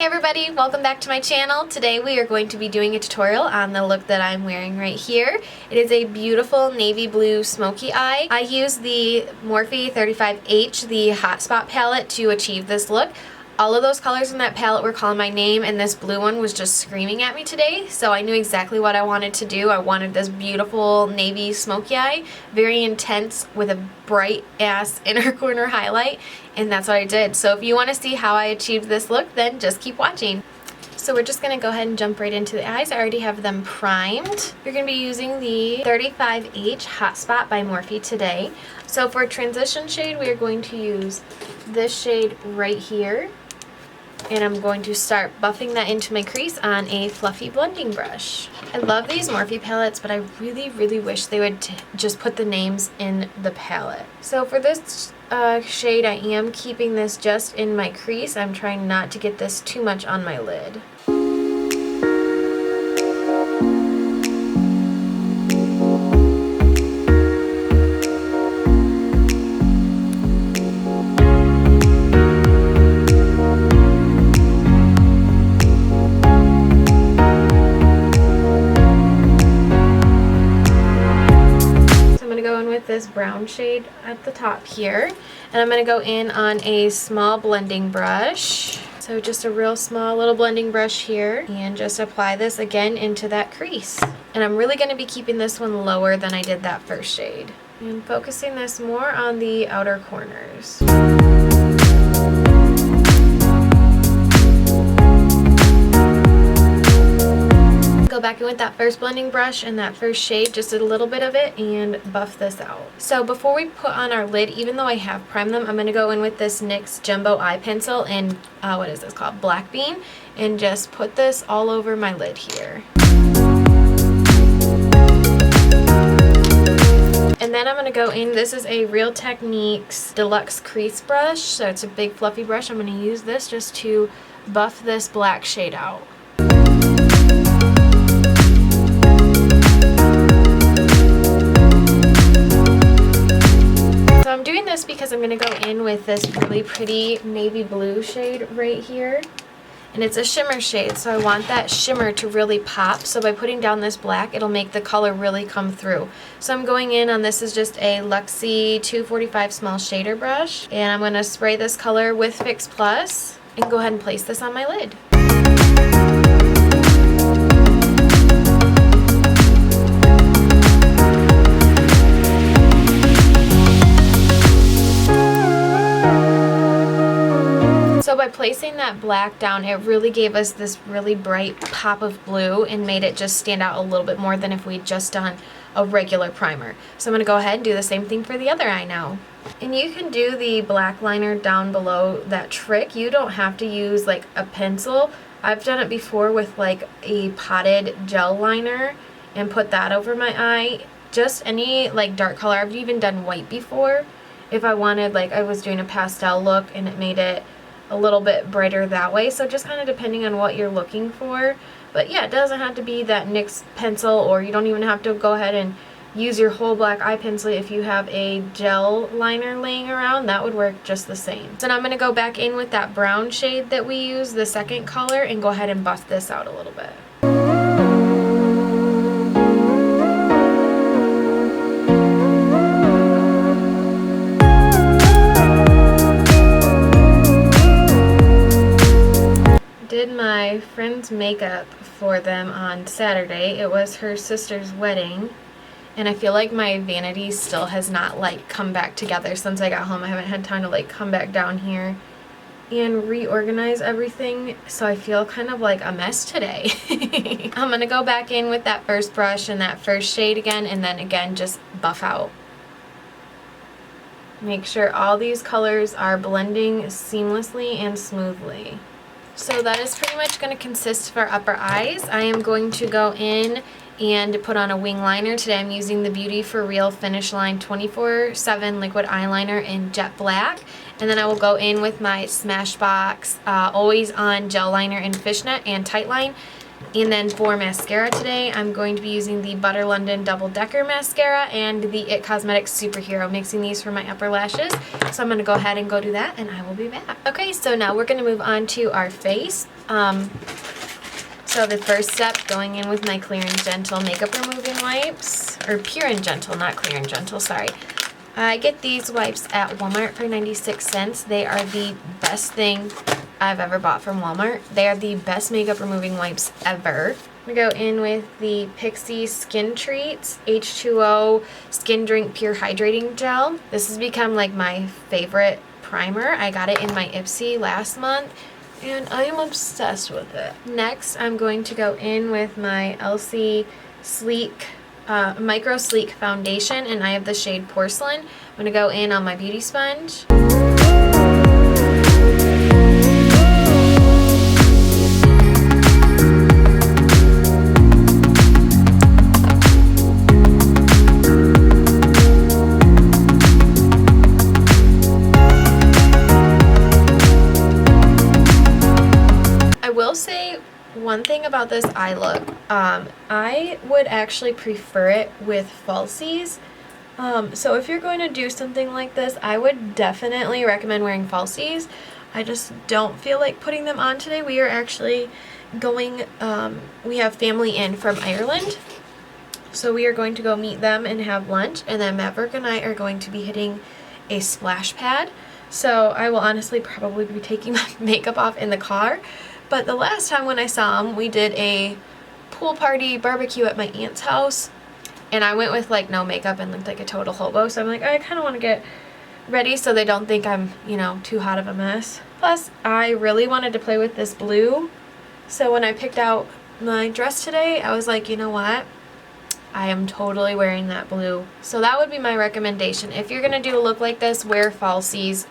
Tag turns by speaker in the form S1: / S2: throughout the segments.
S1: Hey everybody, welcome back to my channel. Today we are going to be doing a tutorial on the look that I'm wearing right here. It is a beautiful navy blue smoky eye. I use the Morphe 35H, the Hotspot palette, to achieve this look. All of those colors in that palette were calling my name, and this blue one was just screaming at me today, so I knew exactly what I wanted to do. I wanted this beautiful navy smoky eye, very intense with a bright ass inner corner highlight, and that's what I did. So if you want to see how I achieved this look, then just keep watching. So we're just going to go ahead and jump right into the eyes. I already have them primed. You're going to be using the 35H Hotspot by Morphe today. So for transition shade, we are going to use this shade right here. And I'm going to start buffing that into my crease on a fluffy blending brush. I love these Morphe palettes, but I really wish they would just put the names in the palette. So for this shade, I am keeping this just in my crease. I'm trying not to get this too much on my lid. This brown shade at the top here, and I'm going to go in on a small blending brush. So just a real small little blending brush here, and just apply this again into that crease. And I'm really going to be keeping this one lower than I did that first shade, and focusing this more on the outer corners. Go back in with that first blending brush and that first shade, just a little bit of it, and buff this out. So before we put on our lid, even though I have primed them, I'm going to go in with this NYX Jumbo Eye Pencil and what is this called? Black Bean, and just put this all over my lid here. And then I'm going to go in, this is a Real Techniques Deluxe Crease Brush, so it's a big fluffy brush. I'm going to use this just to buff this black shade out. I'm doing this because I'm going to go in with this really pretty navy blue shade right here, and it's a shimmer shade, so I want that shimmer to really pop. So by putting down this black, it'll make the color really come through. So I'm going in on, this is just a Luxie 245 small shader brush, and I'm going to spray this color with Fix Plus and go ahead and place this on my lid. So by placing that black down, it really gave us this really bright pop of blue and made it just stand out a little bit more than if we'd just done a regular primer. So I'm going to go ahead and do the same thing for the other eye now. And you can do the black liner down below that trick. You don't have to use like a pencil. I've done it before with like a potted gel liner and put that over my eye. Just any like dark color. I've even done white before if I wanted, like I was doing a pastel look and it made it a little bit brighter that way. So just kind of depending on what you're looking for. But yeah, it doesn't have to be that NYX pencil, or you don't even have to go ahead and use your whole black eye pencil. If you have a gel liner laying around, that would work just the same. So now I'm going to go back in with that brown shade that we used, the second color, and go ahead and buff this out a little bit. Did my friend's makeup for them on Saturday. It was her sister's wedding, and I feel like my vanity still has not like come back together since I got home. I haven't had time to like come back down here and reorganize everything, so I feel kind of like a mess today. I'm gonna go back in with that first brush and that first shade again, and then again just buff out. Make sure all these colors are blending seamlessly and smoothly. So that is pretty much going to consist of our upper eyes. I am going to go in and put on a wing liner. Today I'm using the Beauty For Real Finish Line 24/7 liquid eyeliner in jet black. And then I will go in with my Smashbox Always On gel liner in fishnet and Tightline. And then for mascara today, I'm going to be using the Butter London Double Decker Mascara and the It Cosmetics Superhero, mixing these for my upper lashes. So I'm going to go ahead and go do that, and I will be back. Okay, so now we're going to move on to our face. So the first step, going in with my Clear and Gentle makeup removing wipes, or Pure and Gentle, not Clear and Gentle, sorry. I get these wipes at Walmart for 96 cents. They are the best thing I've ever bought from Walmart. They are the best makeup removing wipes ever. I'm gonna go in with the Pixi Skin Treats H2O Skin Drink Pure Hydrating Gel. This has become like my favorite primer. I got it in my Ipsy last month, and I am obsessed with it. Next, I'm going to go in with my Elsie Sleek Micro Sleek Foundation, and I have the shade Porcelain. I'm going to go in on my beauty sponge. I will say one thing about this eye look, I would actually prefer it with falsies. So if you're going to do something like this, I would definitely recommend wearing falsies. I just don't feel like putting them on today. We are actually going, we have family in from Ireland. So we are going to go meet them and have lunch, and then Maverick and I are going to be hitting a splash pad. So I will honestly probably be taking my makeup off in the car. But the last time when I saw him, we did a pool party barbecue at my aunt's house, and I went with like no makeup and looked like a total hobo. So I'm like, I kind of want to get ready so they don't think I'm, you know, too hot of a mess. Plus, I really wanted to play with this blue. So when I picked out my dress today, I was like, you know what? I am totally wearing that blue. So that would be my recommendation. If you're going to do a look like this, wear falsies.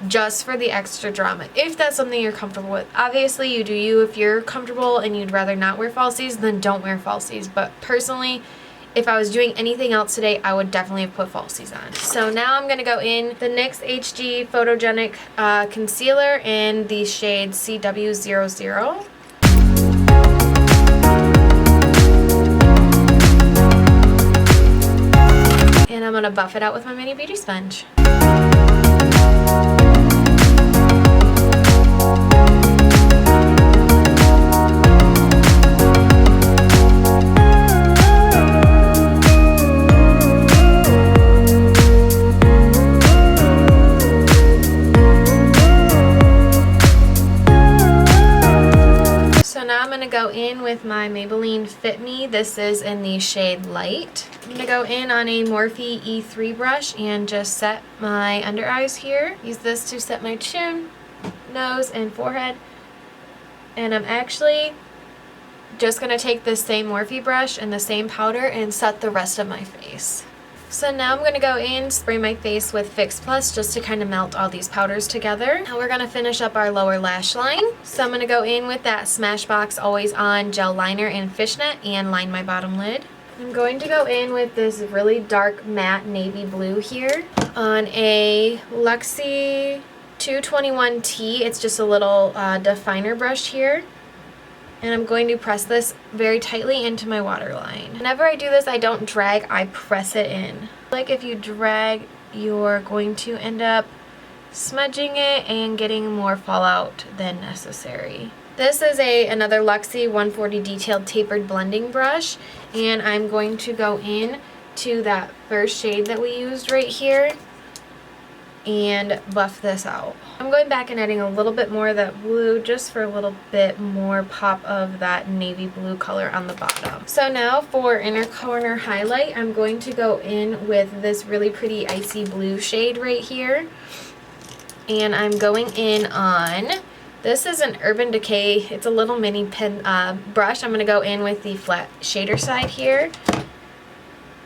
S1: Just for the extra drama, if that's something you're comfortable with. Obviously, you do you. If you're comfortable and you'd rather not wear falsies, then don't wear falsies. But personally, if I was doing anything else today, I would definitely have put falsies on. So now I'm going to go in the NYX HG Photogenic Concealer in the shade CW00. And I'm going to buff it out with my mini beauty sponge. Go in with my Maybelline Fit Me. This is in the shade Light. I'm going to go in on a Morphe E3 brush and just set my under eyes here. Use this to set my chin, nose, and forehead. And I'm actually just going to take this same Morphe brush and the same powder and set the rest of my face. So now I'm going to go in, spray my face with Fix Plus just to kind of melt all these powders together. Now we're going to finish up our lower lash line. So I'm going to go in with that Smashbox Always On Gel Liner in Fishnet and line my bottom lid. I'm going to go in with this really dark matte navy blue here on a Luxie 221T. It's just a little definer brush here. And I'm going to press this very tightly into my waterline. Whenever I do this, I don't drag, I press it in. Like if you drag, you're going to end up smudging it and getting more fallout than necessary. This is another Luxie 140 Detailed Tapered Blending Brush, and I'm going to go in to that first shade that we used right here and buff this out. I'm going back and adding a little bit more of that blue just for a little bit more pop of that navy blue color on the bottom. So now for inner corner highlight, I'm going to go in with this really pretty icy blue shade right here. And I'm going in on, this is an Urban Decay, it's a little mini pen brush. I'm going to go in with the flat shader side here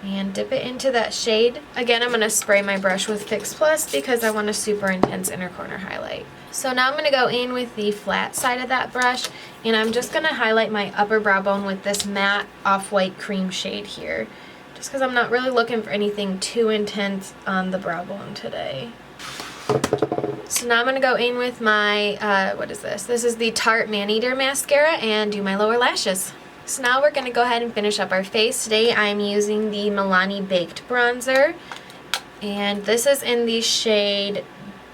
S1: and dip it into that shade. Again, I'm going to spray my brush with Fix Plus because I want a super intense inner corner highlight. So now I'm going to go in with the flat side of that brush, and I'm just going to highlight my upper brow bone with this matte off-white cream shade here, just because I'm not really looking for anything too intense on the brow bone today. So now I'm going to go in with my, what is this? This is the Tarte Maneater mascara and do my lower lashes. So now we're going to go ahead and finish up our face. Today I'm using the Milani Baked Bronzer. And this is in the shade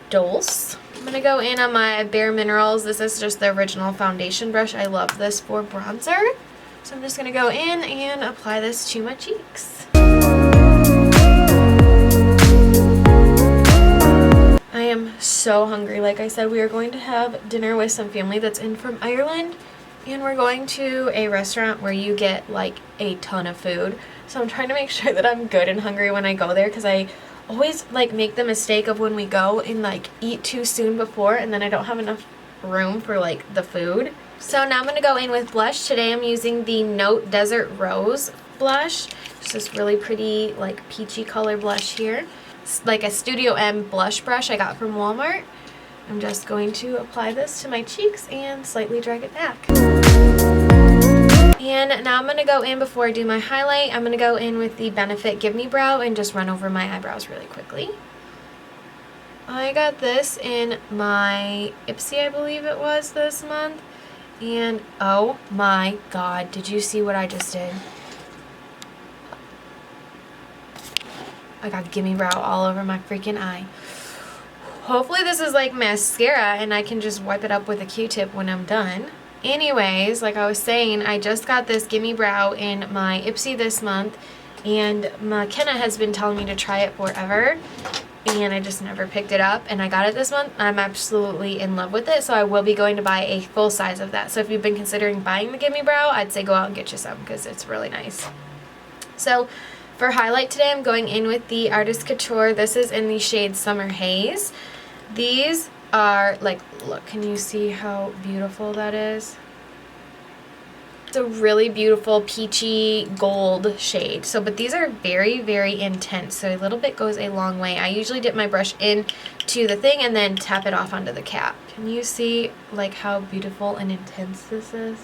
S1: Dulce. I'm going to go in on my Bare Minerals. This is just the original foundation brush. I love this for bronzer. So I'm just going to go in and apply this to my cheeks. I am so hungry. Like I said, we are going to have dinner with some family that's in from Ireland. And we're going to a restaurant where you get like a ton of food. So I'm trying to make sure that I'm good and hungry when I go there, because I always like make the mistake of when we go and like eat too soon before, and then I don't have enough room for like the food. So now I'm going to go in with blush. Today I'm using the Note Desert Rose blush. It's this really pretty like peachy color blush here. It's like a Studio M blush brush I got from Walmart. I'm just going to apply this to my cheeks and slightly drag it back. And now I'm going to go in, before I do my highlight, I'm going to go in with the Benefit Give Me Brow and just run over my eyebrows really quickly. I got this in my Ipsy, I believe it was, this month. And oh my god, did you see what I just did? I got Gimme Brow all over my freaking eye. Hopefully this is like mascara and I can just wipe it up with a Q-tip when I'm done. Anyways, like I was saying, I just got this Gimme Brow in my Ipsy this month, and McKenna has been telling me to try it forever, and I just never picked it up, and I got it this month. I'm absolutely in love with it, so I will be going to buy a full size of that. So if you've been considering buying the Gimme Brow, I'd say go out and get you some, because it's really nice. So for highlight today, I'm going in with the Artist Couture. This is in the shade Summer Haze. These are like, look, can you see how beautiful that is? It's a really beautiful peachy gold shade. So, but these are very, very intense, so a little bit goes a long way. I usually dip my brush in to the thing and then tap it off onto the cap. Can you see like how beautiful and intense this is?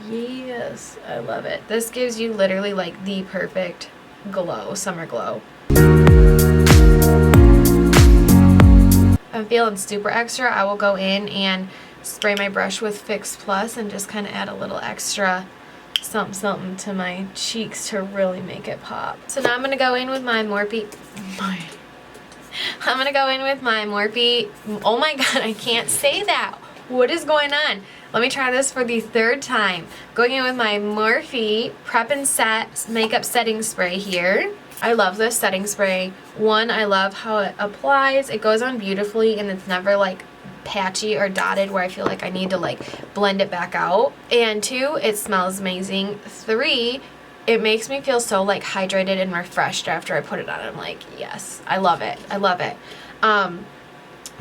S1: Yes, I love it. This gives you literally like the perfect glow, summer glow. If I'm feeling super extra, I will go in and spray my brush with Fix Plus and just kind of add a little extra something to my cheeks to really make it pop. So now I'm going to go in with my Morphe. I'm going to go in with my Morphe. Oh my god, I can't say that. What is going on? Let me try this for the third time. Going in with my Morphe Prep and Set Makeup Setting Spray here. I love this setting spray. One, I love how it applies. It goes on beautifully and it's never like patchy or dotted where I feel like I need to like blend it back out. And two, it smells amazing. Three, it makes me feel so like hydrated and refreshed after I put it on. I'm like, yes, I love it. I love it.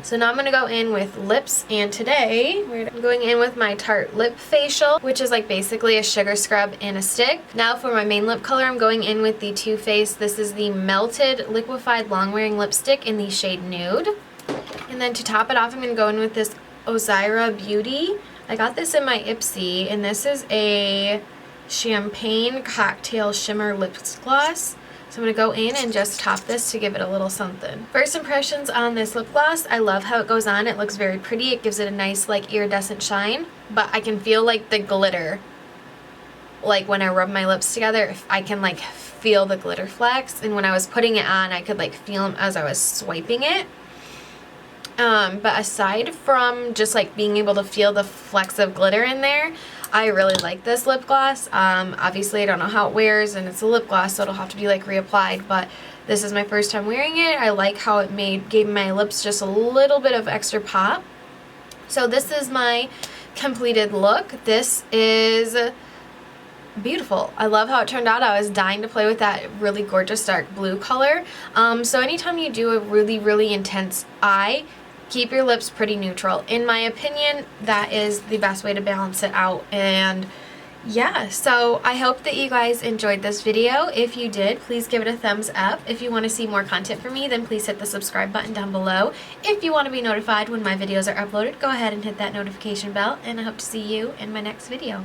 S1: So now I'm going to go in with lips, and today I'm going in with my Tarte Lip Facial, which is like basically a sugar scrub in a stick. Now for my main lip color, I'm going in with the Too Faced. This is the Melted Liquefied Long Wearing Lipstick in the shade Nude. And then to top it off, I'm going to go in with this Ozira Beauty. I got this in my Ipsy, and this is a Champagne Cocktail Shimmer Lip Gloss. So I'm going to go in and just top this to give it a little something. First impressions on this lip gloss, I love how it goes on. It looks very pretty. It gives it a nice like iridescent shine, but I can feel like the glitter. Like when I rub my lips together, I can like feel the glitter flecks, and when I was putting it on, I could like feel them as I was swiping it. But aside from just like being able to feel the flecks of glitter in there, I really like this lip gloss. Obviously I don't know how it wears, and it's a lip gloss, so it'll have to be like reapplied, but this is my first time wearing it. I like how it gave my lips just a little bit of extra pop. So this is my completed look. This is beautiful. I love how it turned out. I was dying to play with that really gorgeous dark blue color. So anytime you do a really, really intense eye, keep your lips pretty neutral. In my opinion, that is the best way to balance it out. And yeah, so I hope that you guys enjoyed this video. If you did, please give it a thumbs up. If you want to see more content from me, then please hit the subscribe button down below. If you want to be notified when my videos are uploaded, go ahead and hit that notification bell, and I hope to see you in my next video.